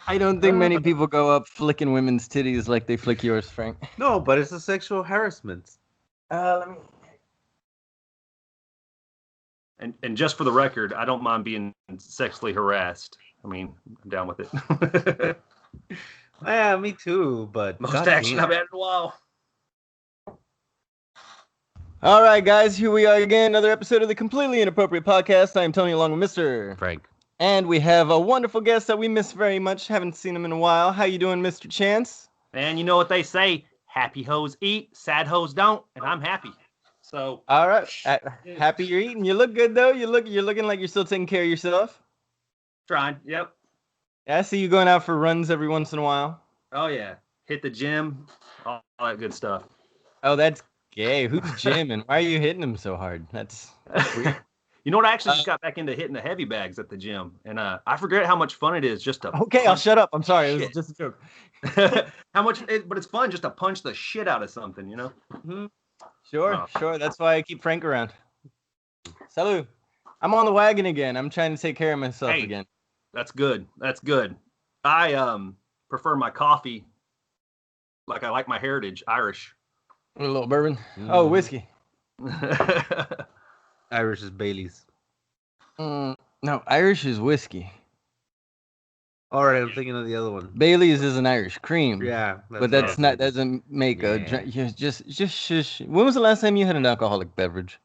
I don't think many people go up flicking women's titties like they flick yours, Frank. No, but it's a sexual harassment. Let me. And just for the record, I don't mind being sexually harassed. I mean, I'm down with it. Yeah, me too. But Most God action damn. I've had in a while. All right, guys, here we are again. Another episode of the Completely Inappropriate Podcast. I am Tony, along with Mr. Frank. And we have a wonderful guest that we miss very much. Haven't seen him in a while. How you doing, Mr. Chance? And you know what they say: happy hoes eat, sad hoes don't, and I'm happy. So, All right, happy you're eating. You look good though. You're looking like you're still taking care of yourself. trying. Yep. Yeah, I see you going out for runs every once in a while. Oh yeah. Hit the gym, all that good stuff. Oh, that's gay. Who's gymming? Why are you hitting him so hard? That's weird. You know what? I actually just got back into hitting the heavy bags at the gym, and I forget how much fun it is just to. Okay, I'll shut up. I'm sorry. It was Shit. just a joke. But it's fun just to punch the shit out of something, you know. Mm-hmm. Sure, Oh. sure. That's why I keep Frank around. Salut. I'm on the wagon again. I'm trying to take care of myself Hey. again. That's good. That's good. I prefer my coffee like I like my heritage, Irish. A little bourbon. Oh, whiskey. Irish is Bailey's. No, Irish is whiskey. All right, I'm thinking of the other one. Bailey's is an Irish cream. Yeah, But that's not doesn't make a Yeah. drink. Just shush. When was the last time you had an alcoholic beverage?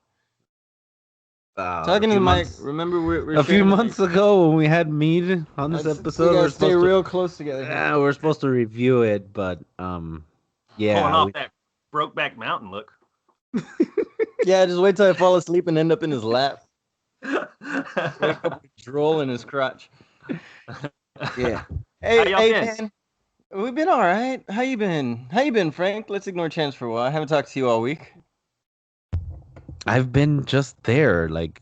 Talking to the mic. Remember, we're a few sharing the months mic. ago when we had mead on this That's- episode. we We're gotta stay supposed to, real close together. yeah, we're supposed to review it, but yeah, Pulling off that Brokeback Mountain look. Yeah, just wait till I fall asleep and end up in his lap. Wake up with drool in his crotch. yeah. Hey, How y'all hey, been? man. We've been all right. How you been? How you been, Frank? Let's ignore Chance for a while. I haven't talked to you all week. I've been just there, like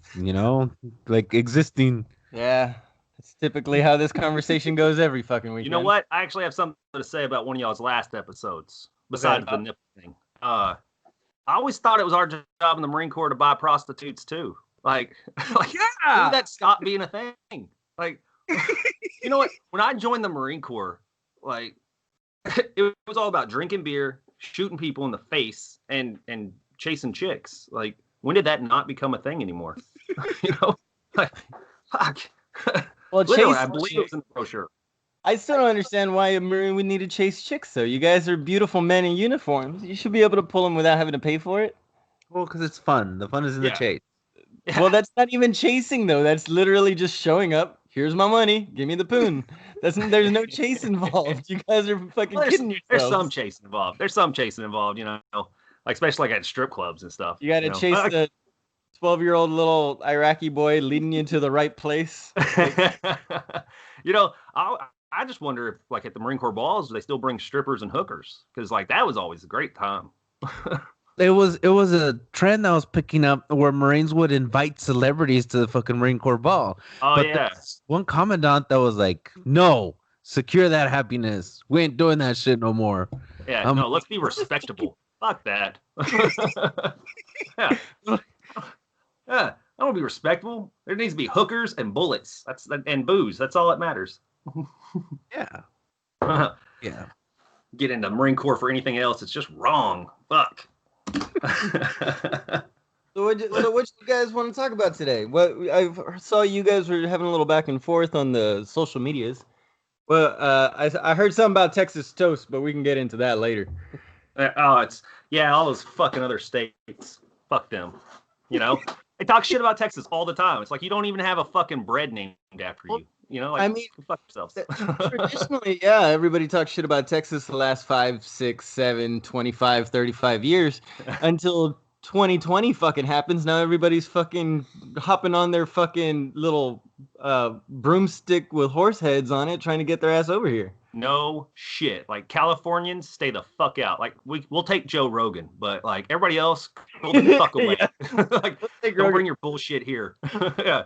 like existing. Yeah, that's typically how this conversation goes every fucking weekend. You know what? I actually have something to say about one of y'all's last episodes, besides Okay. the nipple thing. I always thought it was our job in the Marine Corps to buy prostitutes too. Like when did that stop being a thing? Like, you know what? When I joined the Marine Corps, like, it was all about drinking beer, shooting people in the face, and chasing chicks. Like, when did that not become a thing anymore? You know, like, fuck. Well, Literally, chase. I believe it was in the brochure. I still don't understand why a Marine would need to chase chicks, though. You guys are beautiful men in uniforms. You should be able to pull them without having to pay for it. Well, because it's fun. The fun is in the Yeah. chase. Well, that's not even chasing, though. That's literally just showing up. Here's my money. Give me the poon. There's no chase involved. You guys are fucking Well, kidding there's yourselves. some chasing involved. There's some chasing involved, you know, like especially like at strip clubs and stuff. You got to know. chase the 12-year-old little Iraqi boy leading you to the right place. You know, I just wonder if like at the Marine Corps balls, do they still bring strippers and hookers? Because like that was always a great time. It was a trend that was picking up where Marines would invite celebrities to the fucking Marine Corps ball. Oh But yeah, there's one commandant that was like, "No, secure that happiness. We ain't doing that shit no more." yeah. No, let's be respectable. Fuck that. Yeah, yeah. I want to be respectable. There needs to be hookers and bullets. And booze. That's all that matters. Yeah, yeah. Get into Marine Corps for anything else, it's just wrong. Fuck. So what you guys want to talk about today? What I saw you guys were having a little back and forth on the social medias. Well, I heard something about Texas toast, but we can get into that later. It's all those fucking other states. Fuck them. You know, they talk shit about Texas all the time. It's like you don't even have a fucking bread named after you. You know, like, I mean, fuck yourselves. Traditionally, yeah, everybody talks shit about Texas the last 5, 6, 7, 25, 35 years until 2020 fucking happens. Now everybody's fucking hopping on their fucking little broomstick with horse heads on it, trying to get their ass over here. No shit. Like Californians, stay the fuck out. Like we'll take Joe Rogan, but like everybody else, go the fuck away. Like don't bring your bullshit here. Yeah.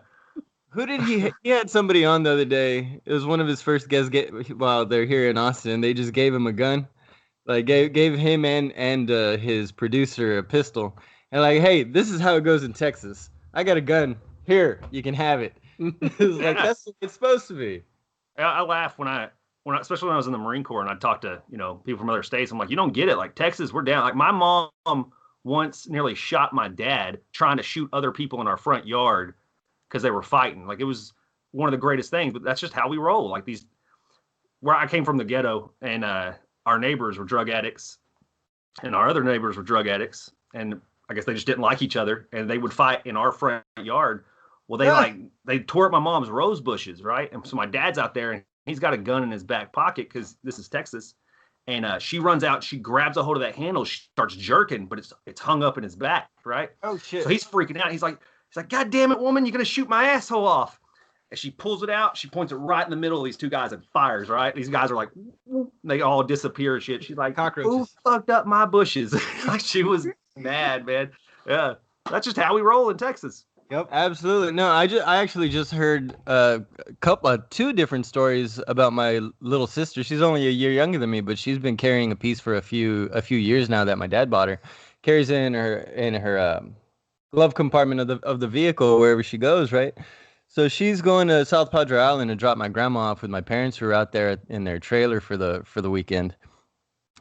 Who did he had somebody on the other day. It was one of his first guests while they're here in Austin. They just gave him a gun. Like gave him and his producer a pistol. And like, hey, this is how it goes in Texas. I got a gun. Here, you can have it. It was like, that's what it's supposed to be. I laugh when I especially when I was in the Marine Corps and I talked to, people from other states, I'm like, you don't get it. Like Texas, we're down. Like my mom once nearly shot my dad trying to shoot other people in our front yard because they were fighting. Like it was one of the greatest things, but that's just how we roll. Like where I came from, the ghetto, and our neighbors were drug addicts and our other neighbors were drug addicts. And I guess they just didn't like each other and they would fight in our front yard. Well, they tore up my mom's rose bushes, right? And so my dad's out there and he's got a gun in his back pocket because this is Texas. And she runs out, she grabs a hold of that handle, she starts jerking, but it's hung up in his back, right? Oh shit! So he's freaking out. He's like, God damn it, woman, you're gonna shoot my asshole off. And she pulls it out, she points it right in the middle of these two guys and fires, right? These guys are like, they all disappear and shit. She's like, cockroaches. Who fucked up my bushes? Like she was mad, man. Yeah, that's just how we roll in Texas. Yep, absolutely. No, I actually just heard two different stories about my little sister. She's only a year younger than me, but she's been carrying a piece for a few years now that my dad bought her. Carries it in her glove compartment of the vehicle wherever she goes, right? So she's going to South Padre Island to drop my grandma off with my parents who are out there in their trailer for the weekend.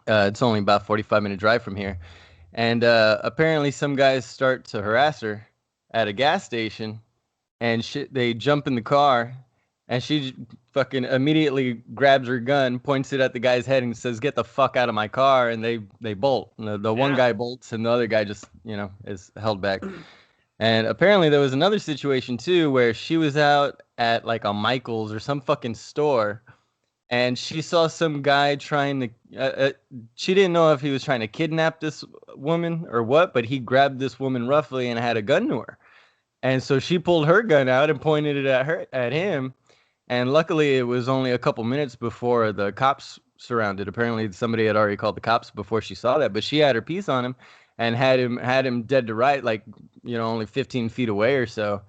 It's only about 45-minute drive from here, and apparently some guys start to harass her at a gas station, and they jump in the car, and she fucking immediately grabs her gun, points it at the guy's head, and says, "Get the fuck out of my car!" And they bolt. The one guy bolts, and the other guy just is held back. And apparently there was another situation too where she was out at like a Michael's or some fucking store, and she saw some guy trying to. She didn't know if he was trying to kidnap this woman or what, but he grabbed this woman roughly and had a gun to her. And so she pulled her gun out and pointed it at him. And luckily, it was only a couple minutes before the cops surrounded. Apparently, somebody had already called the cops before she saw that. But she had her piece on him and had him dead to right, like only 15 feet away or so.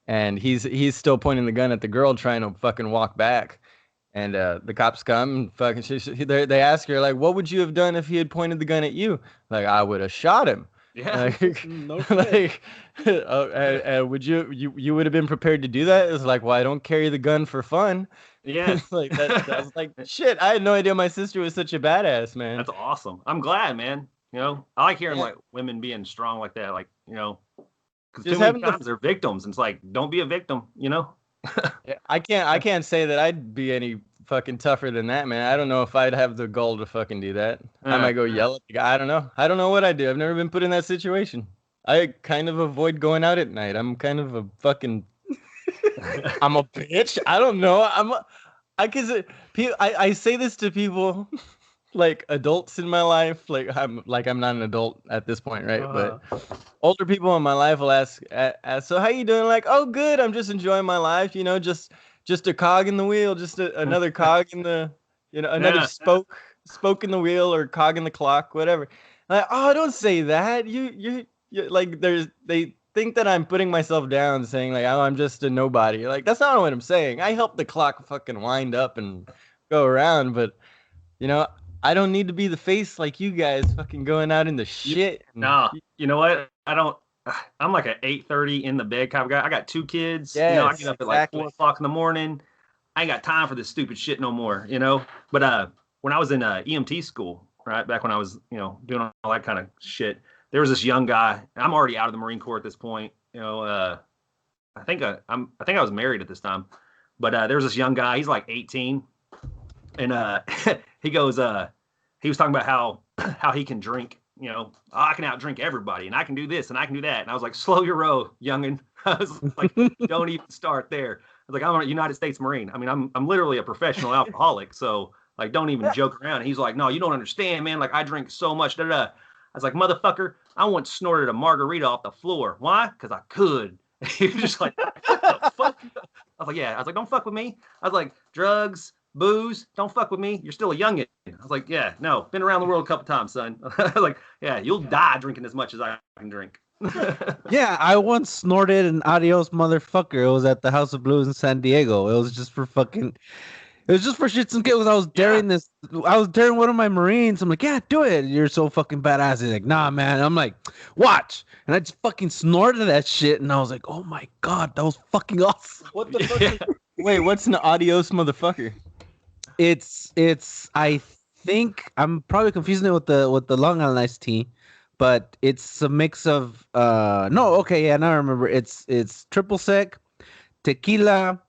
And he's still pointing the gun at the girl, trying to fucking walk back. And the cops come and fucking they ask her, like, what would you have done if he had pointed the gun at you? Like, I would have shot him. Yeah. Like, No like would you would have been prepared to do that? It's like, well, I don't carry the gun for fun. Yeah. Like that I was like, shit, I had no idea my sister was such a badass, man. That's awesome. I'm glad, man. I like hearing like women being strong like that. Like, because too many times they're victims. And it's like, don't be a victim, I can't say that I'd be any fucking tougher than that, man. I don't know if I'd have the gall to fucking do that. I might go yell at the guy. I don't know what I'd do. I've never been put in that situation. I kind of avoid going out at night. I'm kind of a fucking I'm a bitch. I don't know. I say this to people like adults in my life. I'm not an adult at this point, right? But older people in my life will ask, so how you doing? Like, oh, good. I'm just enjoying my life. Just a cog in the wheel, just another cog in the, another spoke in the wheel or cog in the clock, whatever. Like, oh, don't say that. You like, they think that I'm putting myself down, saying like, oh, I'm just a nobody. Like, that's not what I'm saying. I help the clock fucking wind up and go around, but I don't need to be the face like you guys fucking going out in the shit. No, you know what? I'm like an 8:30 in the bed kind of guy. I got 2 kids. Yes, I get up at like 4 o'clock in the morning. I ain't got time for this stupid shit no more, But when I was in EMT school, right, back when I was, doing all that kind of shit, there was this young guy. I'm already out of the Marine Corps at this point. I think I was married at this time, but there was this young guy. He's like 18, and he goes, he was talking about how he can drink. I can outdrink everybody, and I can do this, and I can do that. And I was like, slow your roll, youngin'. I was like, don't even start there. I was like, I'm a United States Marine. I mean, I'm literally a professional alcoholic, so like, don't even joke around. And he's like, no, you don't understand, man. Like, I drink so much. Da da. I was like, motherfucker, I once snorted a margarita off the floor. Why? Because I could. He was just like, what the fuck? I was like, yeah. I was like, don't fuck with me. I was like, drugs, booze, don't fuck with me. You're still a youngin'. I was like, yeah, no, been around the world a couple times, son. I was like, yeah, you'll die drinking as much as I can drink. Yeah, I once snorted an adios motherfucker. It was at the House of Blues in San Diego. It was just for shits and giggles. I was daring one of my Marines. I'm like, yeah, do it. You're so fucking badass. He's like, nah, man. I'm like, watch. And I just fucking snorted that shit. And I was like, oh my God, that was fucking awesome. What the fuck? Wait, what's an adios motherfucker? It's I think I'm probably confusing it with the Long Island iced tea, but it's a mix of no, okay, yeah, now I remember. It's triple sec, tequila,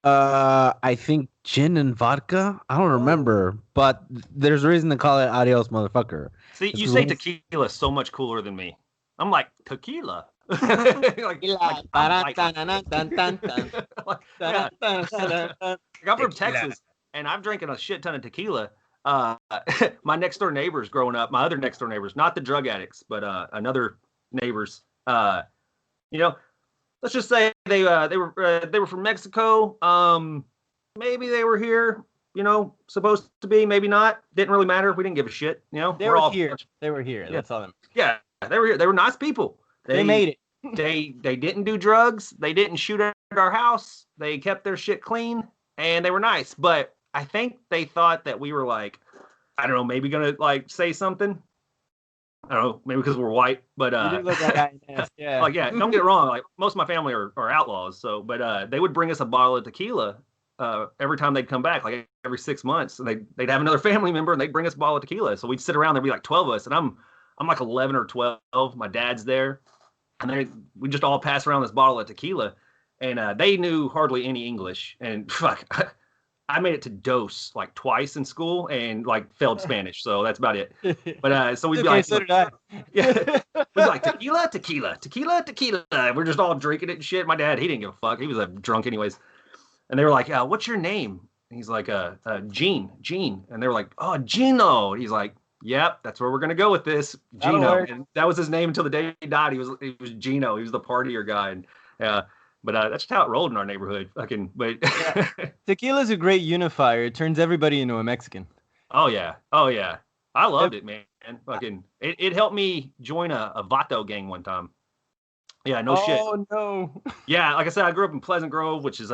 I think gin and vodka. I don't remember, but there's a reason to call it Adios Motherfucker. See, It's you 'cause say when it's- tequila is so much cooler than me. I'm like tequila. like, I'm white. Like, yeah. Like, I'm from Texas, and I've drinking a shit ton of tequila. My next door neighbors growing up, my other next door neighbors, not the drug addicts, but another neighbors. You know, let's just say they were from Mexico. Maybe they were here. You know, supposed to be, maybe not. Didn't really matter. We didn't give a shit. You know, They were here. They were here. That's all. Yeah, they were here. They were nice people. They made it. They didn't do drugs. They didn't shoot at our house. They kept their shit clean, and they were nice. But I think they thought that we were like, I don't know, maybe gonna like say something. I don't know, maybe because we're white. But You do look like that guy. Yeah. like, yeah, don't get it wrong. Like most of my family are outlaws. So, but they would bring us a bottle of tequila every time they'd come back, like every 6 months, and they'd have another family member, and they'd bring us a bottle of tequila. So we'd sit around. There'd be like 12 of us, and I'm like 11 or 12. My dad's there. And we just all pass around this bottle of tequila, and they knew hardly any English. And fuck, I made it to dos like twice in school and like failed Spanish. So that's about it. But so we'd be Okay, like, so did I. yeah, we'd be like tequila, tequila, tequila, tequila. We're just all drinking it and shit. My dad, he didn't give a fuck. He was drunk anyways. And they were like, "What's your name?" And he's like, Gene. And they were like, "Oh, Gino." And he's like, "Yep, that's where we're gonna go with this, Gino." And that was his name until the day he died. He was Gino. He was the partier guy. And but that's just how it rolled in our neighborhood. Fucking, but yeah. Tequila's a great unifier. It turns everybody into a Mexican. Oh yeah, I loved it, man. Fucking, it helped me join a Vato gang one time. Yeah, no shit. Oh no. Yeah, like I said, I grew up in Pleasant Grove, which is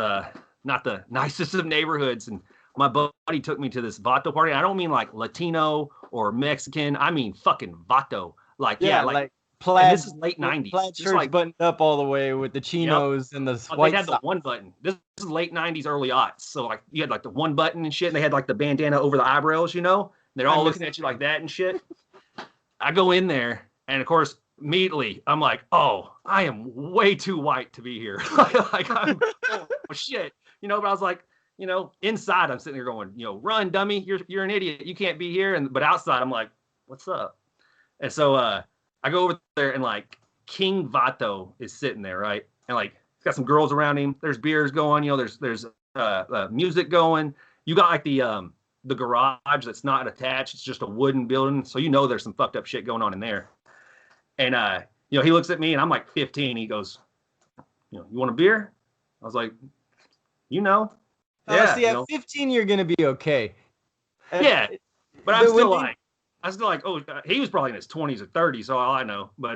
not the nicest of neighborhoods, and my buddy took me to this Vato party. I don't mean like Latino or Mexican. I mean fucking Vato. Like, yeah, like plaid. This is late 90s. Plaid shirts like, buttoned up all the way with the chinos and the white they had the one button. This is late 90s, early aughts. So like you had like the one button and shit, and they had like the bandana over the eyebrows, you know? And they're all looking at you like that and shit. I go in there, and of course, immediately I'm like, oh, I am way too white to be here. Like I'm oh shit. You know, but I was like, you know, inside I'm sitting there going, you know, run, dummy, you're an idiot. You can't be here. But outside I'm like, what's up? And so I go over there, and like King Vato is sitting there, right? And like he's got some girls around him. There's beers going, you know, there's music going. You got like the garage that's not attached. It's just a wooden building. So you know there's some fucked up shit going on in there. And you know, he looks at me, and I'm like 15. He goes, you know, you want a beer? I was like, you know. Yeah, see, at 15, you're gonna be okay. Yeah, but I'm still like, oh, he was probably in his 20s or 30s, so all I know. But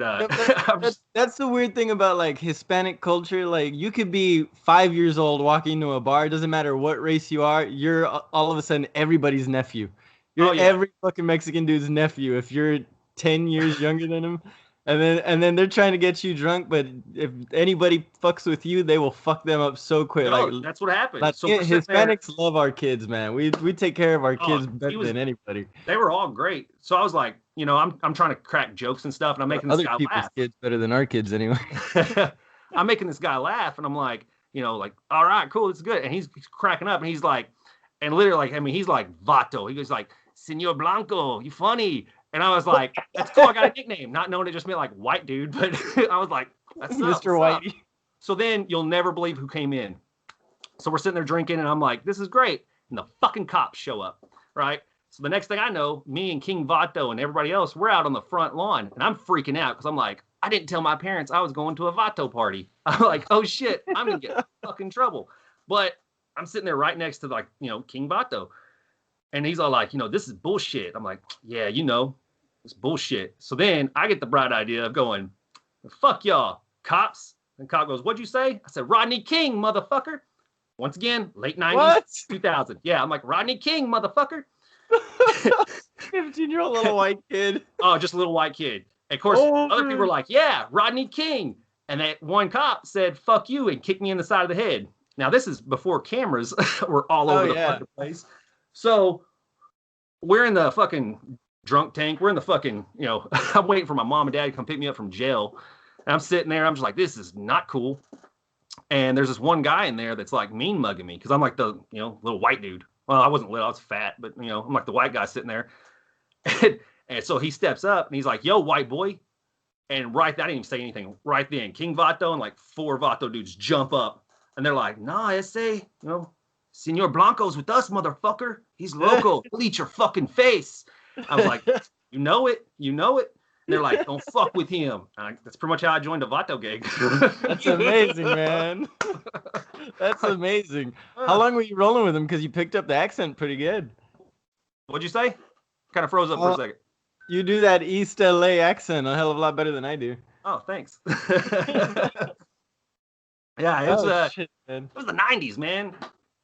that's the weird thing about like Hispanic culture. Like, you could be 5 years old walking into a bar. It doesn't matter what race you are. You're all of a sudden everybody's nephew. You're every fucking Mexican dude's nephew if you're 10 years younger than him. And then they're trying to get you drunk, but if anybody fucks with you, they will fuck them up so quick. No, like, that's what happens. Like, so Hispanics love our kids, man. We take care of our kids better than anybody. They were all great. So I was like, you know, I'm trying to crack jokes and stuff, and I'm making this guy laugh. Kids better than our kids anyway. I'm making this guy laugh, and I'm like, you know, like, all right, cool, it's good. And he's cracking up, and he's like, and literally, like, I mean, he's like Vato. He goes like, Senor Blanco, you funny. And I was like, that's cool. I got a nickname, not knowing it just meant like white dude, but I was like, that's Mr. Whitey. So then you'll never believe who came in. So we're sitting there drinking, and I'm like, this is great. And the fucking cops show up, right? So the next thing I know, me and King Vato and everybody else, we're out on the front lawn, and I'm freaking out because I'm like, I didn't tell my parents I was going to a Vato party. I'm like, oh shit, I'm gonna get fucking trouble. But I'm sitting there right next to, like, you know, King Vato. And he's all like, you know, this is bullshit. I'm like, yeah, you know, it's bullshit. So then I get the bright idea of going, fuck y'all, cops. And cop goes, what'd you say? I said, Rodney King, motherfucker. Once again, late 90s, what? 2000. Yeah, I'm like, Rodney King, motherfucker. 15-year-old little white kid. Oh, just a little white kid. And of course, other people were like, yeah, Rodney King. And that one cop said, fuck you, and kicked me in the side of the head. Now, this is before cameras were all over the place. So we're in the fucking drunk tank. We're in the fucking, I'm waiting for my mom and dad to come pick me up from jail. And I'm sitting there. I'm just like, this is not cool. And there's this one guy in there that's like mean mugging me because I'm like the, little white dude. Well, I wasn't little, I was fat, but I'm like the white guy sitting there. And so he steps up and he's like, yo, white boy. And I didn't even say anything. Right then, King Vato and like 4 Vato dudes jump up and they're like, nah, Senor Blanco's with us, motherfucker. He's local. He'll eat your fucking face. I was like, you know it. And they're like, don't fuck with him. That's pretty much how I joined the Vato gang. That's amazing, man. That's amazing. How long were you rolling with him? Because you picked up the accent pretty good. What'd you say? Kind of froze up for a second. You do that East LA accent a hell of a lot better than I do. Oh, thanks. Yeah, it was it was the 90s, man.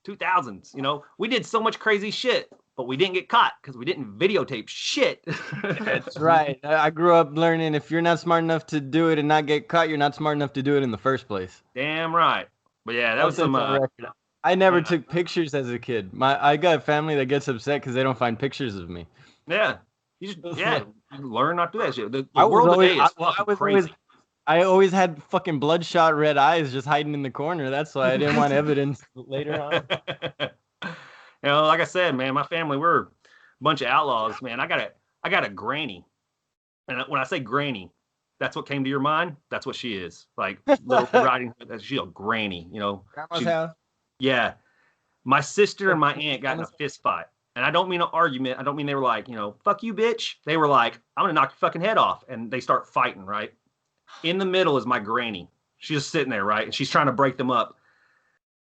2000s, we did so much crazy shit, but we didn't get caught because we didn't videotape shit. That's right. I grew up learning if you're not smart enough to do it and not get caught, you're not smart enough to do it in the first place. Damn right. But yeah, that was some I never took pictures as a kid. I got a family that gets upset because they don't find pictures of me. Yeah. You learn not to do that shit. The world today is fucking crazy. I always had fucking bloodshot red eyes just hiding in the corner. That's why I didn't want evidence later on. Like I said, man, my family, we're a bunch of outlaws, man. I got a granny. And when I say granny, that's what came to your mind. That's what she is. Like little riding, she's a granny, Grandma's house. Yeah. My sister and my aunt got in a fist fight. And I don't mean an argument. I don't mean they were like, fuck you, bitch. They were like, I'm going to knock your fucking head off. And they start fighting, right? In the middle is my granny. She's just sitting there, right? And she's trying to break them up.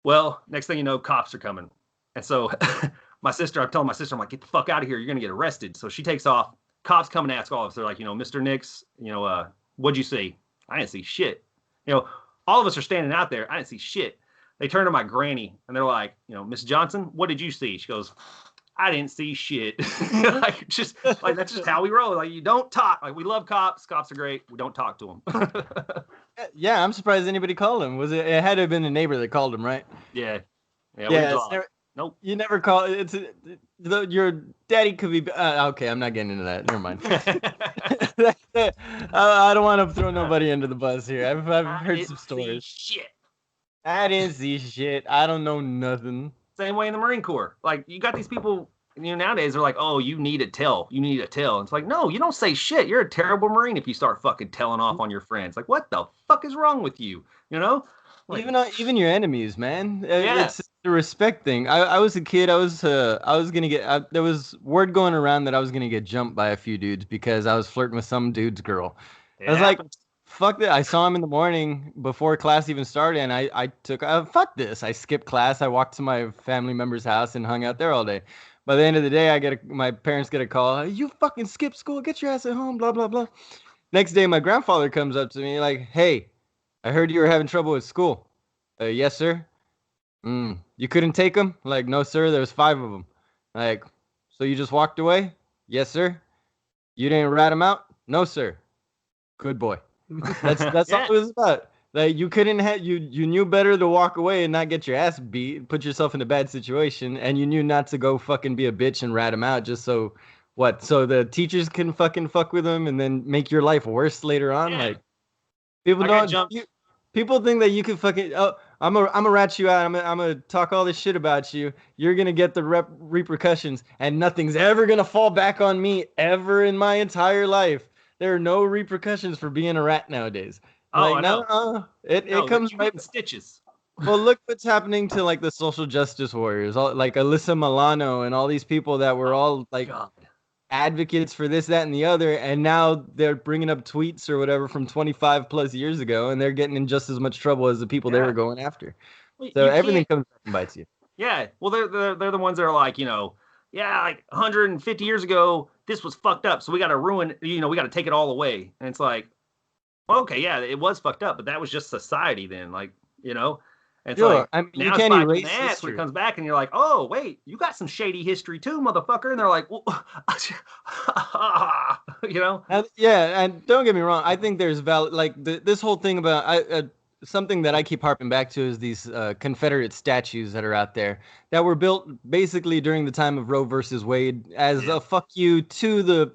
Well, next thing you know, cops are coming. And so I'm telling my sister, I'm like, get the fuck out of here. You're going to get arrested. So she takes off. Cops come and ask all of us. They're like, Mr. Nix, what'd you see? I didn't see shit. All of us are standing out there. I didn't see shit. They turn to my granny and they're like, Miss Johnson, what did you see? She goes, I didn't see shit. That's just how we roll. Like, you don't talk. Like, we love cops. Cops are great. We don't talk to them. Yeah, I'm surprised anybody called him. It had to have been a neighbor that called him, right? Yeah. Nope. You never call. Your daddy could be. Okay, I'm not getting into that. Never mind. I don't want to throw nobody under the bus here. I've heard some stories. Shit. I didn't see shit. I don't know nothing. Same way in the Marine Corps. Like, you got these people, nowadays they're like, oh, you need a tell. You need a tell. And it's like, no, you don't say shit. You're a terrible Marine if you start fucking telling off on your friends. Like, what the fuck is wrong with you? Like, even your enemies, man. Yeah. It's a respect thing. I was a kid. I was gonna get. There was word going around that I was gonna get jumped by a few dudes because I was flirting with some dude's girl. I was like, fuck that. I saw him in the morning before class even started, and I took, fuck this. I skipped class. I walked to my family member's house and hung out there all day. By the end of the day, my parents get a call. You fucking skipped school. Get your ass at home, blah, blah, blah. Next day, my grandfather comes up to me like, hey, I heard you were having trouble with school. Yes, sir. You couldn't take them? Like, no, sir. There was 5 of them. Like, so you just walked away? Yes, sir. You didn't rat them out? No, sir. Good boy. That's all it was about. Like, you couldn't have, you knew better to walk away and not get your ass beat, put yourself in a bad situation, and you knew not to go fucking be a bitch and rat him out just so the teachers can fucking fuck with them and then make your life worse later on. Yeah. Like, people think that you can fucking, I'm gonna rat you out. I'm gonna talk all this shit about you. You're gonna get the repercussions, and nothing's ever gonna fall back on me ever in my entire life. There are no repercussions for being a rat nowadays. Oh, like, I know. It comes right in stitches. Well, look what's happening to like the social justice warriors, like Alyssa Milano and all these people that were all like advocates for this, that, and the other, and now they're bringing up tweets or whatever from 25 plus years ago, and they're getting in just as much trouble as the people they were going after. So everything comes back and bites you. Yeah, well, they're the ones that are like, like 150 years ago, this was fucked up, so we got to ruin, we got to take it all away. And it's like, well, okay, yeah, it was fucked up, but that was just society then, like, And it's like, I mean, now you can't erase history. history. When it comes back and you're like, oh, wait, you got some shady history too, motherfucker. And they're like, well, Yeah, and don't get me wrong. I think there's valid, like this whole thing about something that I keep harping back to is these Confederate statues that are out there that were built basically during the time of Roe versus Wade as a fuck you to the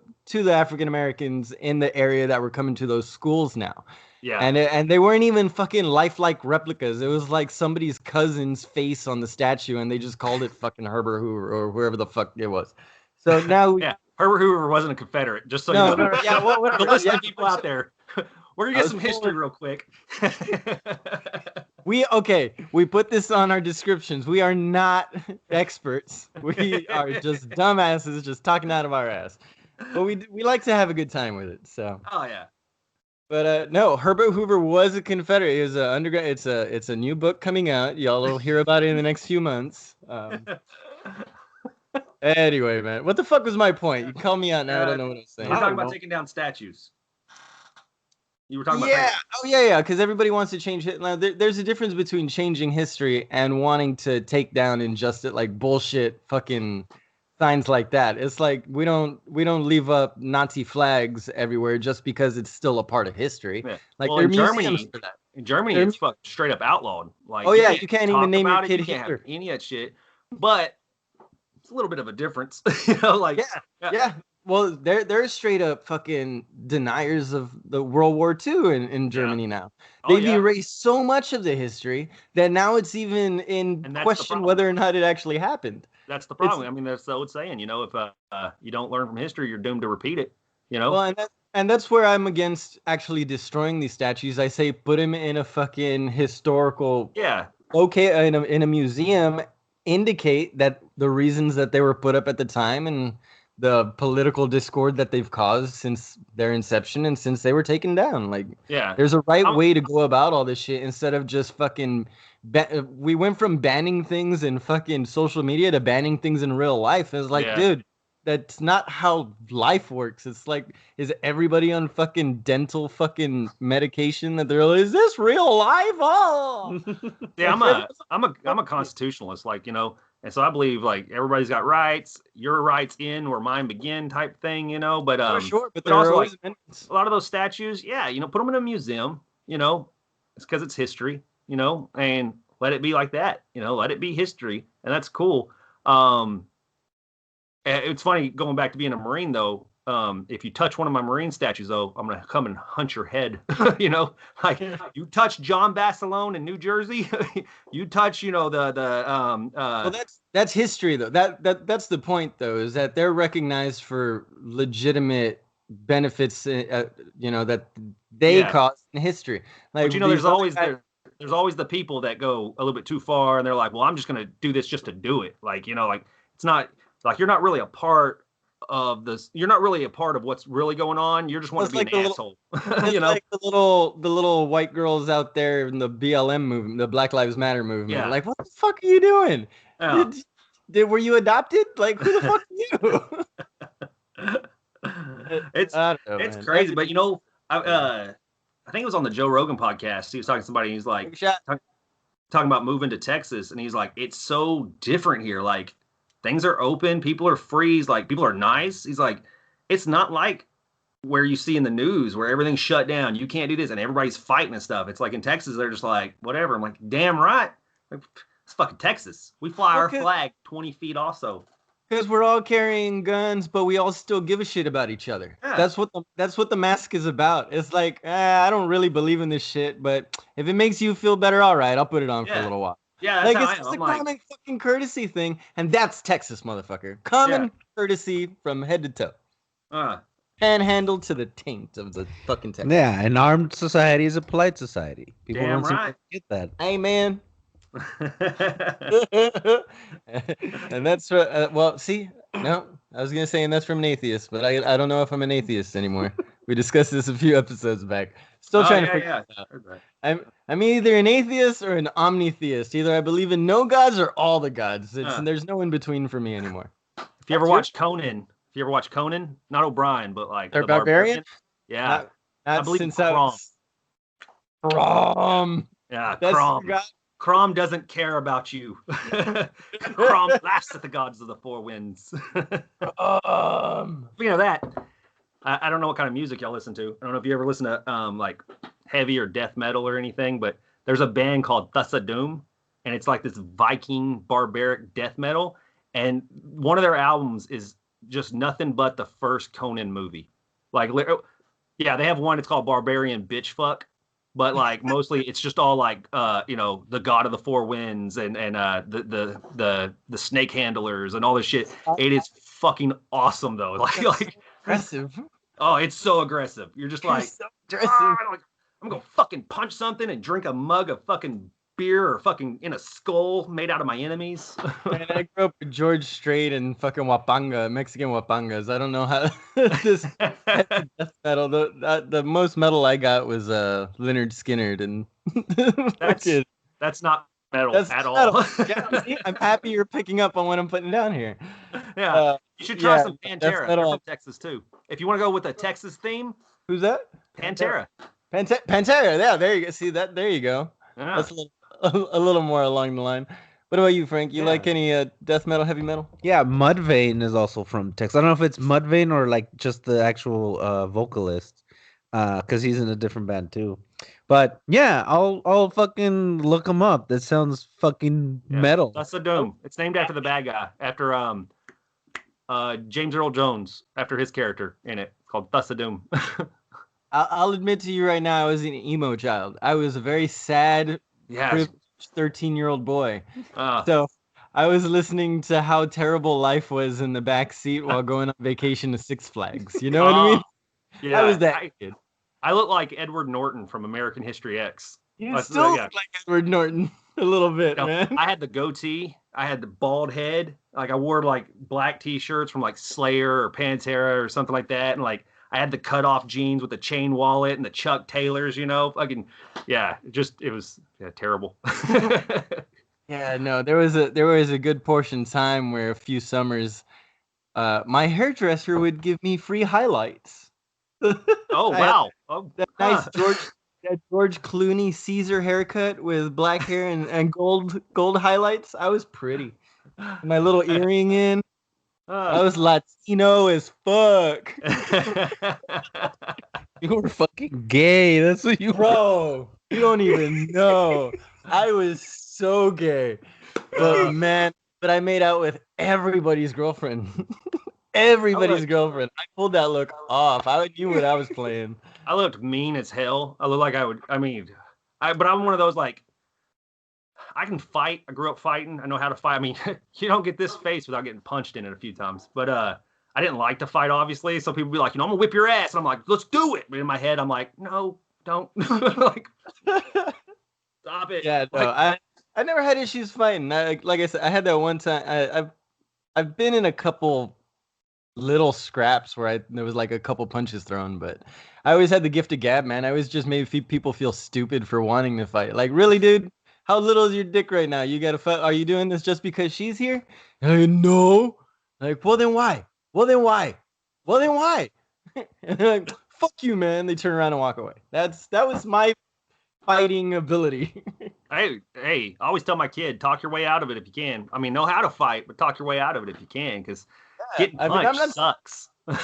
African Americans in the area that were coming to those schools now. Yeah. And they weren't even fucking lifelike replicas. It was like somebody's cousin's face on the statue, and they just called it fucking Herbert Hoover or whoever the fuck it was. So now, yeah, Herbert Hoover wasn't a Confederate. Just so you know. Yeah, the listening people out there, we're gonna get some history real quick. We put this on our descriptions. We are not experts. We are just dumbasses, just talking out of our ass. But we like to have a good time with it. So. Oh yeah. But no, Herbert Hoover was a Confederate. He was an undergrad. It's a new book coming out. Y'all will hear about it in the next few months. Anyway, man, what the fuck was my point? You call me out now. I don't know what I'm saying. We're talking about taking down statues. You were talking about yeah, because everybody wants to change it. Now, there's a difference between changing history and wanting to take down injustice, like bullshit fucking signs like that. It's like we don't leave up Nazi flags everywhere just because it's still a part of history. Yeah. Like in Germany, it's fucking straight up outlawed. Like, you can't even name your kid Hitler. Have any of that shit. But it's a little bit of a difference, you know. Like, yeah. Well, they're straight up fucking deniers of the World War II in Germany now. They've erased so much of the history that now it's even in question whether or not it actually happened. That's the problem. I mean, that's the old saying, you know, if you don't learn from history, you're doomed to repeat it, you know? Well, and that's where I'm against actually destroying these statues. I say put them in a fucking historical... Yeah. Okay, in a museum, indicate that the reasons that they were put up at the time and the political discord that they've caused since their inception and since they were taken down. Like, there's a way to go about all this shit instead of just fucking... we went from banning things in fucking social media to banning things in real life. It's like, dude, that's not how life works. It's like, is everybody on fucking dental fucking medication that they're like, is this real life? Oh, yeah, I'm a constitutionalist, like, you know, and so I believe like everybody's got rights. Your rights end where mine begin, type thing, you know. But but also like a lot of those statues, you know, put them in a museum, you know, it's because it's history, you know, and let it be like that, you know, let it be history, and that's cool. It's funny going back to being a Marine though. If you touch one of my Marine statues though, I'm gonna come and hunt your head. You know, like you touch John Basilone in New Jersey, you touch, you know, well, that's history though. That's the point though, is that they're recognized for legitimate benefits, you know, that they caused in history. Like, but you know, there's always the people that go a little bit too far, and they're like, well, I'm just gonna do this just to do it. Like, you know, like it's not like you're not really a part of this. You're not really a part of what's really going on. You're just want to be like an asshole. You know, like the little white girls out there in the BLM movement, the Black Lives Matter movement. Yeah. Like, what the fuck are you doing? Yeah. Were you adopted? Like, who the fuck are you? It's crazy, but you know, I think it was on the Joe Rogan podcast. He was talking to somebody. And he's like talking about moving to Texas, and he's like, it's so different here. Like, things are open, people are free. He's like, people are nice. He's like, it's not like where you see in the news where everything's shut down. You can't do this, and everybody's fighting and stuff. It's like in Texas, they're just like, whatever. I'm like, damn right. Like, it's fucking Texas. We fly our flag 20 feet also. Because we're all carrying guns, but we all still give a shit about each other. Yeah. That's what the mask is about. It's like, I don't really believe in this shit, but if it makes you feel better, all right, I'll put it on for a little while. Yeah, that's like, it's just a common fucking courtesy thing, and that's Texas, motherfucker. Common courtesy from head to toe. Panhandle to the taint of the fucking Texas. Yeah, an armed society is a polite society. People Damn don't right. get that. Hey, man. And that's well, see, no, I was gonna say, and that's from an atheist, but I don't know if I'm an atheist anymore. We discussed this a few episodes back. Still trying to figure it out. I'm either an atheist or an omnitheist. Either I believe in no gods or all the gods. There's no in between for me anymore. If you ever watch Conan, not O'Brien, but like the Barbarian? Yeah, not I believe since Crom. Crom. Yeah, Crom. Crom doesn't care about you. Crom laughs at the gods of the four winds. Speaking of that, I don't know what kind of music y'all listen to. I don't know if you ever listen to like heavy or death metal or anything, but there's a band called Thassa Doom, and it's like this Viking barbaric death metal. And one of their albums is just nothing but the first Conan movie. Like, yeah, they have one. It's called Barbarian Bitch Fuck, but like mostly it's just all like the God of the Four Winds and the Snake Handlers and all this shit. It is fucking awesome though. Like aggressive. Oh, it's so aggressive. You're just like, so aggressive. I'm gonna fucking punch something and drink a mug of fucking beer or fucking in a skull made out of my enemies. Man, I grew up with George Strait and fucking Wapanga, Mexican Wapangas. I don't know how this death metal. The most metal I got was Leonard Skinner, and that's not metal that's at all. Metal. Yeah, see, I'm happy you're picking up on what I'm putting down here. Yeah, you should try some Pantera. They're from Texas too. If you want to go with a Texas theme, who's that? Pantera. Pantera. Yeah, there you go. See that? There you go. Yeah. That's a little more along the line. What about you, Frank? You like any death metal, heavy metal? Yeah, Mudvayne is also from Texas. I don't know if it's Mudvayne or like just the actual vocalist, because he's in a different band too. But yeah, I'll fucking look him up. That sounds fucking metal. That's the Doom. It's named after the bad guy, after James Earl Jones, after his character in it, called Thassa Doom. I'll admit to you right now, I was an emo child. I was a very sad, 13-year-old boy. So I was listening to how terrible life was in the back seat while going on vacation to Six Flags. You know what I mean? Yeah, I was that kid. I look like Edward Norton from American History X. You still look like Edward Norton a little bit, man. I had the goatee. I had the bald head. Like I wore like black T-shirts from like Slayer or Pantera or something like that, and like I had the cut-off jeans with the chain wallet and the Chuck Taylors, fucking, it was terrible. Yeah, no, there was a good portion of time where a few summers, my hairdresser would give me free highlights. Oh, wow. That nice George Clooney Caesar haircut with black hair and gold highlights. I was pretty. My little earring in. I was Latino as fuck. You were fucking gay. That's what you were. Bro, you don't even know. I was so gay. But I made out with everybody's girlfriend. Girlfriend. I pulled that look off. I knew what I was playing. I looked mean as hell. I looked like but I'm one of those like, I can fight. I grew up fighting. I know how to fight. I mean, you don't get this face without getting punched in it a few times. But I didn't like to fight, obviously. So people be like, I'm gonna whip your ass, and I'm like, let's do it. But in my head, I'm like, no, don't. Like, stop it. Yeah, no, I never had issues fighting. Like I said, I had that one time. I've been in a couple little scraps where there was like a couple punches thrown, but I always had the gift of gab, man. I always just made people feel stupid for wanting to fight. Like, really, dude? How little is your dick right now? You gotta fight. Are you doing this just because she's here? No. Like, well then why? And they're like, fuck you, man. They turn around and walk away. That was my fighting ability. Hey, I always tell my kid, talk your way out of it if you can. I mean, know how to fight, but talk your way out of it if you can, because getting punched sucks. I'm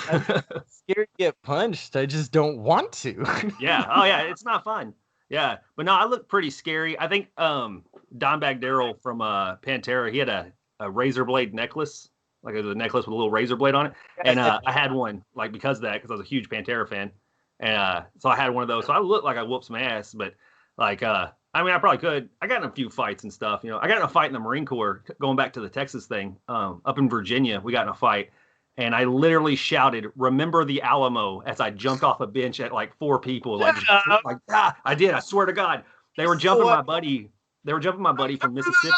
scared to get punched. I just don't want to. Yeah. Oh, yeah. It's not fun. Yeah. But no, I look pretty scary. I think Dimebag Darrell from Pantera, he had a razor blade necklace, like a necklace with a little razor blade on it. And I had one, like, because of that, because I was a huge Pantera fan. And so I had one of those. So I looked like I whooped some ass, but like, I mean, I probably could. I got in a few fights and stuff. I got in a fight in the Marine Corps, going back to the Texas thing. Up in Virginia, we got in a fight. And I literally shouted, "Remember the Alamo," as I jumped off a bench at like 4 people. I did. I swear to God. They were jumping my buddy. They were jumping my buddy from Mississippi.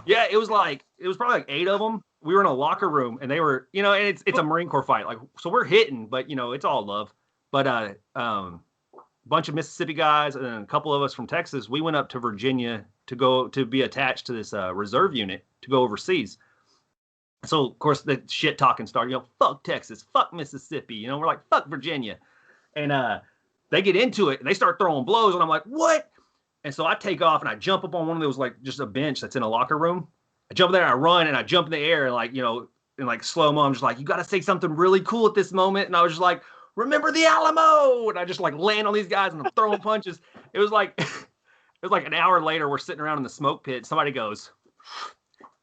Yeah, it was probably like 8 of them. We were in a locker room, and they were, and it's a Marine Corps fight. Like, so we're hitting, but it's all love. But a bunch of Mississippi guys and a couple of us from Texas, we went up to Virginia to go to be attached to this reserve unit to go overseas. So, of course, the shit talking started, fuck Texas, fuck Mississippi. We're like, fuck Virginia. And they get into it, and they start throwing blows, and I'm like, what? And so I take off, and I jump up on one of those, like, just a bench that's in a locker room. I jump there, and I run, and I jump in the air, and, like, in, like, slow-mo, I'm just like, you got to say something really cool at this moment. And I was just like, remember the Alamo! And I just, like, land on these guys, and I'm throwing punches. It was like, was like an hour later. We're sitting around in the smoke pit. Somebody goes,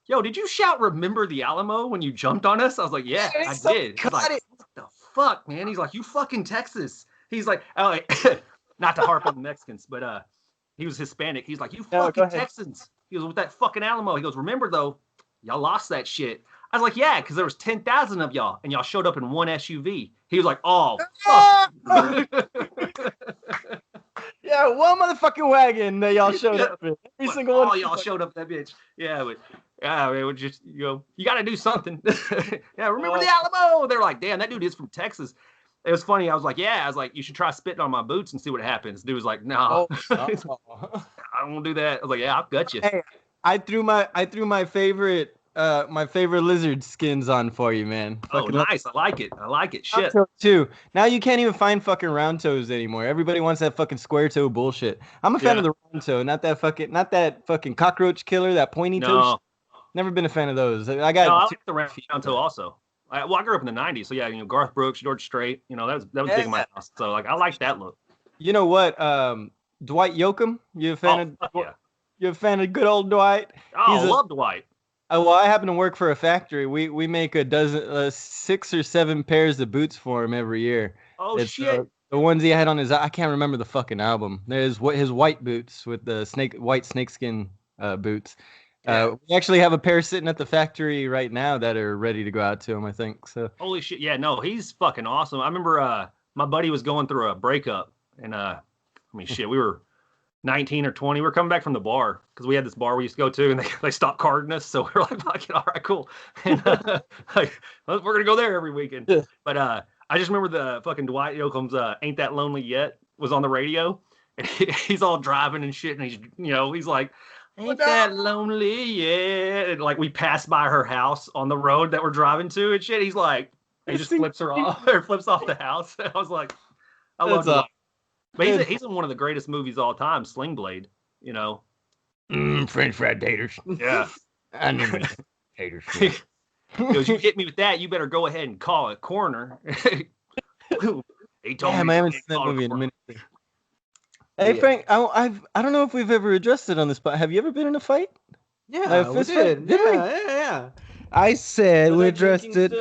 "Yo, did you shout 'Remember the Alamo' when you jumped on us?" I was like, "Yeah, I did." He's like, "What the fuck, man?" He's like, "You fucking Texas." He's like, "Oh, not to harp on the Mexicans, but he was Hispanic. He's like, "You fucking Texans." He goes, "With that fucking Alamo." He goes, "Remember though, y'all lost that shit." I was like, "Yeah, because there was 10,000 of y'all, and y'all showed up in one SUV." He was like, "Oh, fuck." Yeah, one motherfucking wagon that y'all showed up in. Every single one. All y'all showed up that bitch. Yeah, but yeah, it would just, you got to do something. Yeah, remember the Alamo? They're like, "Damn, that dude is from Texas." It was funny. I was like, "You should try spitting on my boots and see what happens." Dude was like, "No, I don't want to do that." I was like, "Yeah, I'll gut you." Hey, I threw my favorite lizard skins on for you, man. Oh, nice. I like it. Shit. Too. Now you can't even find fucking round toes anymore. Everybody wants that fucking square toe bullshit. I'm a fan of the round toe, not that fucking cockroach killer, that pointy toe shit. Never been a fan of those. I like the round toe also. I grew up in the 90s, so yeah, Garth Brooks, George Strait, that was big in my house. So like I like that look. You know what? Dwight Yoakam, you a fan You're a fan of good old Dwight? Oh, I love Dwight. Well, I happen to work for a factory. We make a dozen, 6 or 7 pairs of boots for him every year. Oh, shit. The ones he had on I can't remember the fucking album. There's his white boots with the white snakeskin boots. Yeah. We actually have a pair sitting at the factory right now that are ready to go out to him, I think. So. Holy shit. Yeah, no, he's fucking awesome. I remember my buddy was going through a breakup, and we were 19 or 20. We were coming back from the bar because we had this bar we used to go to, and they stopped carding us. So we were like, "Fucking all right, cool." And we're gonna go there every weekend. Yeah. But I just remember the fucking Dwight Yoakam's "Ain't That Lonely Yet" was on the radio, and he's all driving and shit, and he's like, "Ain't that lonely yet?" And like we passed by her house on the road that we're driving to and shit. He's like, he just flips her off or flips off the house. And I was like, I love Dwight. But he's in one of the greatest movies of all time, Sling Blade. French fried taters. Yeah, I never taters. Because you hit me with that, you better go ahead and call a coroner. He told me. I haven't seen that movie in a minute. Hey Frank, I don't know if we've ever addressed it on this spot. Have you ever been in a fight? Yeah, we did. Yeah. I said we addressed it.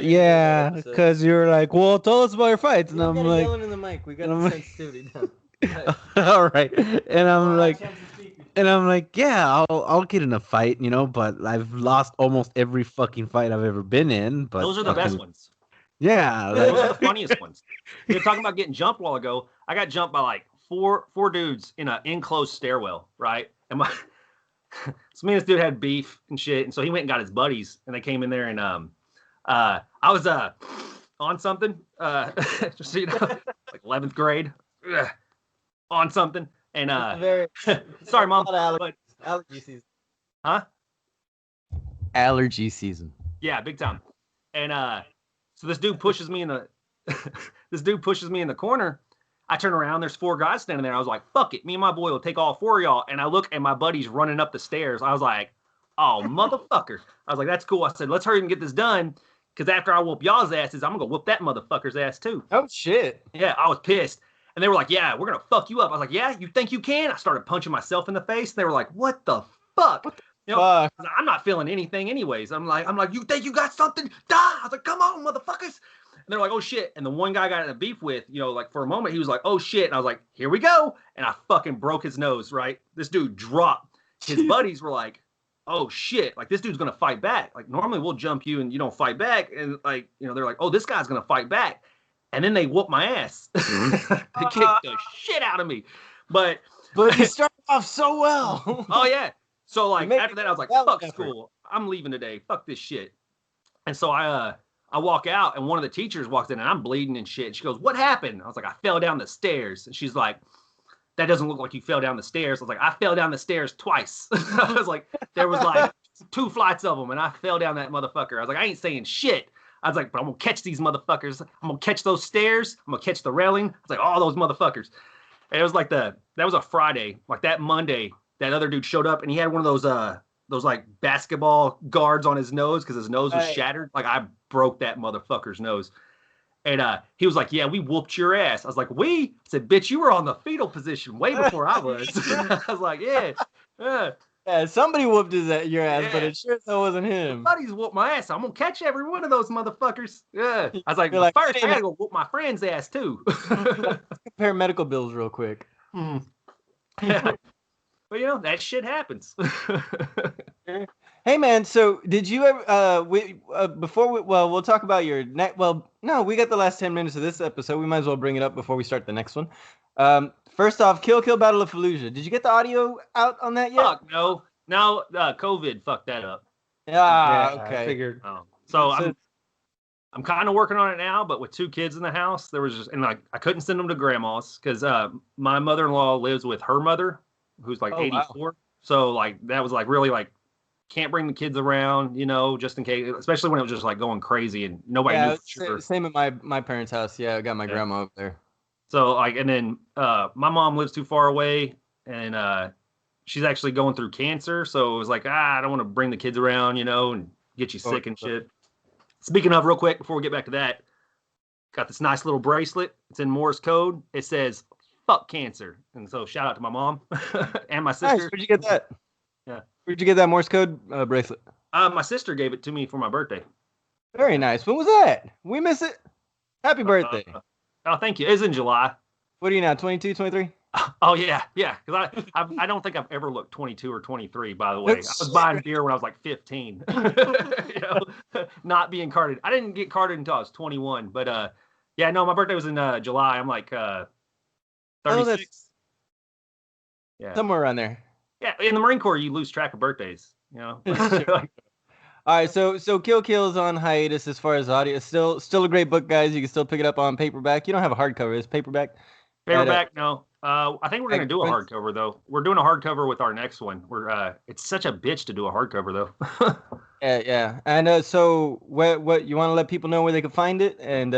Yeah, because you were like, "Well, tell us about your fights," and I'm like, "Yelling in the mic. We got the sensitivity down." All right, and I'm like, "Yeah, I'll get in a fight, but I've lost almost every fucking fight I've ever been in." But those are the best ones. Yeah, those are the funniest ones. You're talking about getting jumped a while ago. I got jumped by like four dudes in an enclosed stairwell, right? And so me and this dude had beef and shit, and so he went and got his buddies, and they came in there, and I was on something, just like 11th grade, on something, and sorry, Mom, but allergy season, huh? Allergy season, yeah, big time, and so this dude pushes me in the corner. I turn around, there's 4 guys standing there. I was like, "Fuck it. Me and my boy will take all 4 of y'all." And I look and my buddy's running up the stairs. I was like, "Oh, motherfucker." I was like, "That's cool." I said, "Let's hurry and get this done. Because after I whoop y'all's asses, I'm going to whoop that motherfucker's ass too." Oh, shit. Yeah, I was pissed. And they were like, "Yeah, we're going to fuck you up." I was like, "Yeah, you think you can?" I started punching myself in the face. And they were like, "What the fuck?" Fuck. I'm not feeling anything anyways. I'm like, "You think you got something? Die." I was like, "Come on, motherfuckers." And they're like, "Oh shit." And the one guy I got in a beef with, like for a moment, he was like, "Oh shit." And I was like, "Here we go." And I fucking broke his nose, right? This dude dropped. His buddies were like, "Oh shit." Like, this dude's going to fight back. Like, normally we'll jump you and you don't fight back. And like, they're like, "Oh, this guy's going to fight back." And then they whooped my ass. They kicked the shit out of me. But you started off so well. Oh yeah. So like after that, I was like, "Fuck school. I'm leaving today. Fuck this shit." And so I walk out, and one of the teachers walks in, and I'm bleeding and shit. She goes, "What happened?" I was like, "I fell down the stairs." And she's like, "That doesn't look like you fell down the stairs." I was like, "I fell down the stairs twice." I was like, there was like 2 flights of them, and I fell down that motherfucker. I was like, "I ain't saying shit." I was like, "But I'm going to catch these motherfuckers. I'm going to catch those stairs. I'm going to catch the railing." I was like, "All those motherfuckers." And it was like that was a Friday. Like that Monday, that other dude showed up, and he had one of those like basketball guards on his nose because his nose was shattered. Like I broke that motherfucker's nose. And he was like, "Yeah, we whooped your ass." I was like, "We?" I said, "Bitch, you were on the fetal position way before I was." I was like, "Yeah, yeah." Yeah, somebody whooped your ass, but Yeah. it sure so wasn't him. Somebody's whooped my ass. I'm gonna catch every one of those motherfuckers. Yeah. I was like, You're like, first I "Hey, had to go whoop my friend's ass too. compare medical bills real quick." Yeah. But you know, that shit happens. Hey man, so did you ever we'll talk about your next. Well, no, we got the last 10 minutes of this episode. We might as well bring it up before we start the next one. First off, Kill Kill Battle of Fallujah. Did you get the audio out on that yet? Fuck no. Now COVID fucked that up. Yeah, okay. I figured. So I'm kind of working on it now, but with 2 kids in the house, there was just, and like I couldn't send them to grandma's because my mother-in-law lives with her mother, who's like 84. Wow. So like that was like really like can't bring the kids around, you know, just in case, especially when it was just like going crazy and nobody knew for sure. Same at my parents' house. Yeah, I got my grandma up there. So like, and then my mom lives too far away, and she's actually going through cancer. So it was like, I don't want to bring the kids around, you know, and get you sick and shit. Speaking of, real quick, before we get back to that, got this nice little bracelet. It's in Morse code. It says, "Fuck cancer." And so shout out to my mom and my sister. Nice. Where'd you get that? Yeah. Where'd you get that Morse code bracelet? My sister gave it to me for my birthday. Very nice. When was that? We miss it. Happy birthday. Oh, thank you. It's in July. What are you now, 22, 23? Oh, yeah. Yeah. Because I don't think I've ever looked 22 or 23, by the way. I was buying beer when I was like 15. You know, not being carded. I didn't get carded until I was 21. But, yeah, no, my birthday was in July. I'm like 36. Yeah. Somewhere around there. Yeah. In the Marine Corps, you lose track of birthdays, you know? All right, so Kill Kill is on hiatus as far as audio. It's still a great book, guys. You can still pick it up on paperback. You don't have a hardcover, is paperback? Paperback, no. I think we're gonna do a hardcover though. We're doing a hardcover with our next one. It's such a bitch to do a hardcover though. Yeah. And so what you want to let people know where they can find it, and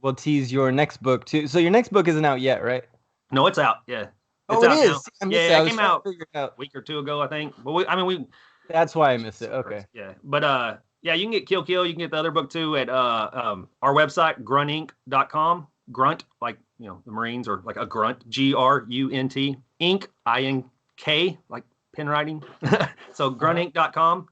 we'll tease your next book too. So your next book isn't out yet, right? No, it's out. Yeah. It's out is. Now. Yeah, it came out a week or 2 ago, I think. But that's why I missed it. Okay. Yeah, but yeah, you can get Kill Kill. You can get the other book too at our website, gruntinc.com. Grunt, like, you know, the Marines, or like a grunt, GRUNT, ink, INK, like pen writing. So gruntinc.com.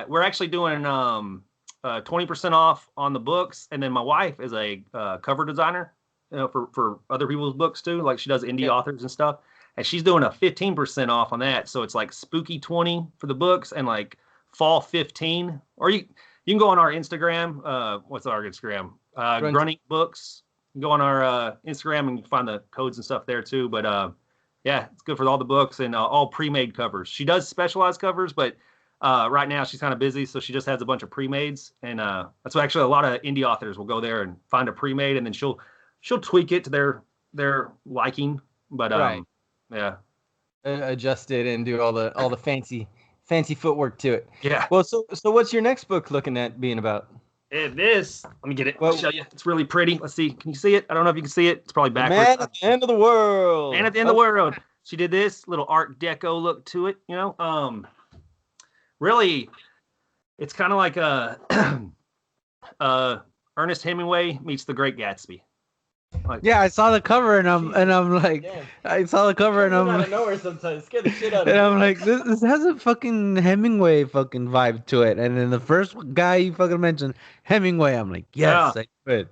We're actually doing 20% off on the books, and then my wife is a cover designer, you know, for other people's books too. Like she does indie authors and stuff, and she's doing a 15% off on that. So it's like spooky 20 for the books and like fall 15. Or you can go on our Instagram. What's our Instagram? Grunting Books. You can go on our Instagram and you can find the codes and stuff there too. But yeah, it's good for all the books and all pre-made covers. She does specialized covers, but right now she's kind of busy, so she just has a bunch of pre-mades. And that's why actually a lot of indie authors will go there and find a pre-made, and then she'll tweak it to their liking. But yeah, adjust it and do all the fancy footwork to it. Yeah. Well, so what's your next book looking at being about? Let me get it. I'll show you. It's really pretty. Let's see. Can you see it? I don't know if you can see it. It's probably backwards. Man at the end of the world. Man at the end of the world. She did this little Art Deco look to it, you know. Really, it's kind of like Ernest Hemingway meets The Great Gatsby. Like, yeah, I saw the cover and I'm like, yeah. I saw the cover and I'm out of nowhere sometimes, scare the shit out of me. And I'm like, this has a fucking Hemingway fucking vibe to it. And then the first guy you fucking mentioned, Hemingway, I'm like, yes, I could.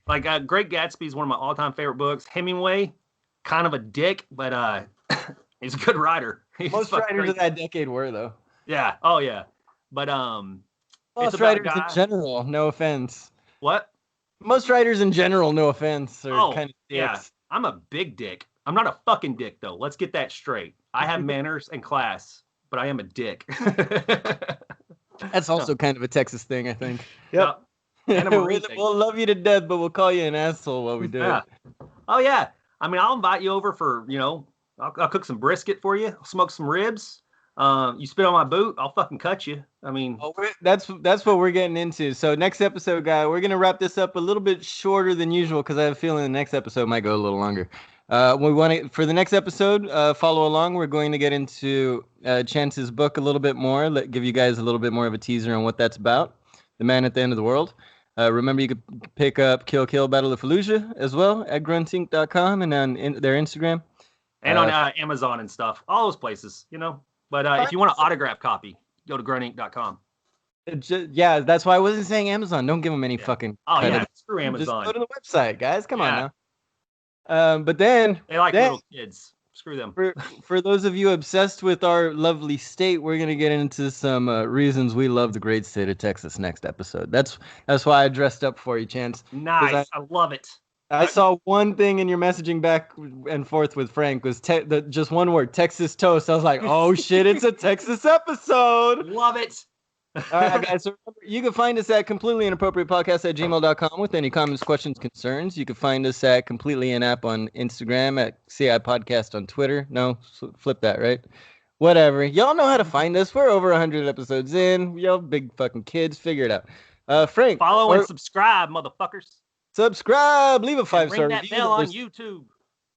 Like Great Gatsby is one of my all-time favorite books. Hemingway, kind of a dick, but he's a good writer. Most writers of that decade were though. Yeah. Oh yeah. But most writers in general, no offense. What? Most writers in general, no offense, are kind of dicks. Yeah. I'm a big dick. I'm not a fucking dick though. Let's get that straight. I have manners and class, but I am a dick. That's also kind of a Texas thing, I think. Yep. We'll love you to death, but we'll call you an asshole while we do it. Oh yeah. I mean, I'll invite you over for, you know, I'll cook some brisket for you. I'll smoke some ribs. You spit on my boot, I'll fucking cut you. I mean, that's what we're getting into. So next episode, guy, we're gonna wrap this up a little bit shorter than usual because I have a feeling the next episode might go a little longer. We want to, for the next episode, follow along. We're going to get into Chance's book a little bit more. Give you guys a little bit more of a teaser on what that's about. The Man at the End of the World. Remember, you could pick up Kill Kill Battle of Fallujah as well at gruntinc.com and on their Instagram. And on Amazon and stuff. All those places, you know. But if you want an autograph copy, go to gruntinc.com. Yeah, that's why I wasn't saying Amazon. Don't give them any fucking credit. Yeah, screw Amazon. Just go to the website, guys. Come on now. But then... They like little kids. Screw them. For those of you obsessed with our lovely state, we're going to get into some reasons we love the great state of Texas next episode. That's why I dressed up for you, Chance. Nice. I love it. I saw one thing in your messaging back and forth with Frank was just one word, Texas toast. I was like, oh shit, it's a Texas episode. Love it. All right, guys. So remember, you can find us at completelyinappropriatepodcast@gmail.com with any comments, questions, concerns. You can find us at completelyinapp on Instagram, at CI Podcast on Twitter. No, flip that, right? Whatever. Y'all know how to find us. We're over 100 episodes in. Y'all big fucking kids. Figure it out. Frank. Follow and subscribe, motherfuckers. Subscribe. Leave a 5-star review. Ring that bell on YouTube.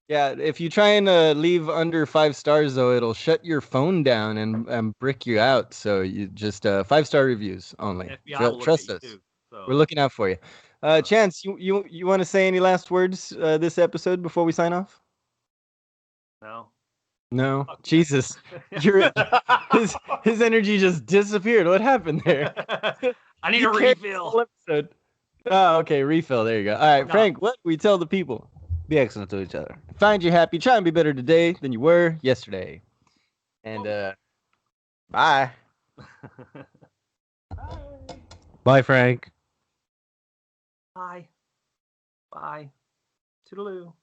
Yeah, if you try and leave under 5 stars, though, it'll shut your phone down and brick you out. So you just 5-star reviews only. Trust us. Too, so. We're looking out for you. Chance, you want to say any last words this episode before we sign off? No. Okay. Jesus, his energy just disappeared. What happened there? I need a refill. Episode. Oh, okay, refill. There you go. All right, Frank, what do we tell the people? Be excellent to each other. Find you happy. Try and be better today than you were yesterday. And bye. Bye, Frank. Bye. Toodaloo.